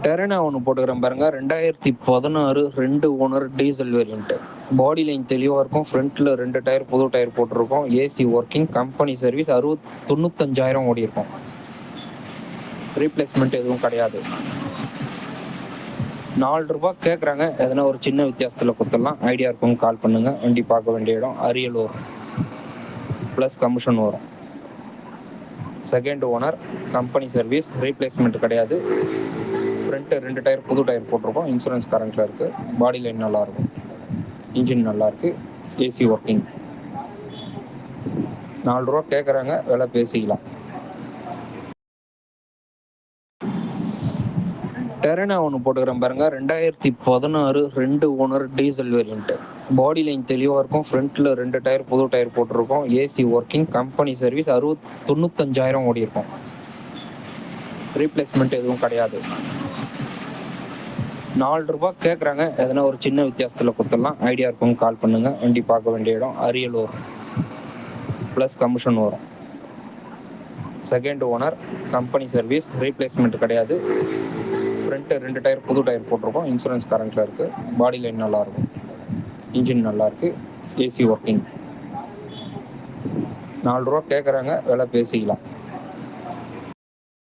டெரெனா ஒன்று போட்டுக்கிறேன் பாருங்க, 2016 2 ஓனர் டீசல் வேரியன்ட். பாடி லைன் தெளிவாக இருக்கும். ஃப்ரண்ட்டில் 2 டயர் புது டயர் போட்டிருக்கோம். ஏசி ஒர்க்கிங், கம்பெனி சர்வீஸ் 95,000 ஓடி இருக்கும். ரீப்ளேஸ்மெண்ட் எதுவும் கிடையாது. 4 ரூபா கேட்குறாங்க. எதனா ஒரு சின்ன வித்தியாசத்தில் கொடுத்துடலாம். ஐடியா இருக்கும், கால் பண்ணுங்க. வண்டி பார்க்க வேண்டிய இடம் அரியலூர். ப்ளஸ் கமிஷன் வரும். Second owner, company service, replacement கிடையாது. ஃப்ரண்ட்டு 2 டயர் புது டயர் போட்டிருக்கோம். இன்சூரன்ஸ் கரண்ட்டில் இருக்குது. பாடி லைன் நல்லாயிருக்கும். இன்ஜின் நல்லாயிருக்கு. AC working. 4 ரூபா கேட்குறாங்க, விலை பேசிக்கலாம். டெரெனா ஒன்று போட்டுக்கிறேன் பாருங்க, 2016 2 ஓனர் டீசல் வேரியன்ட். பாடி லைன் தெளிவாக இருக்கும். ஃப்ரண்ட்டில் 2 டயர் புது டயர் போட்டிருக்கோம். ஏசி ஒர்க்கிங், கம்பெனி சர்வீஸ் 95,000 ஓடி இருக்கும். ரீப்ளேஸ்மெண்ட் எதுவும் கிடையாது. 4 ரூபா கேட்குறாங்க. எதனா ஒரு சின்ன வித்தியாசத்தில் கொடுத்துடலாம். ஐடியா இருக்கும், கால் பண்ணுங்க. வண்டி பார்க்க வேண்டிய இடம் அரியலூர். ப்ளஸ் கமிஷன் வரும். Second owner, company service, replacement கிடையாது. ஃப்ரண்ட்டு 2 டயர் புது டயர் போட்டிருக்கோம். இன்சூரன்ஸ் கரண்ட்டில் இருக்குது. பாடி லைன் நல்லாயிருக்கும். இன்ஜின் நல்லாயிருக்கு. AC working. 4 ரூபா கேட்குறாங்க, விலை பேசிக்கலாம்.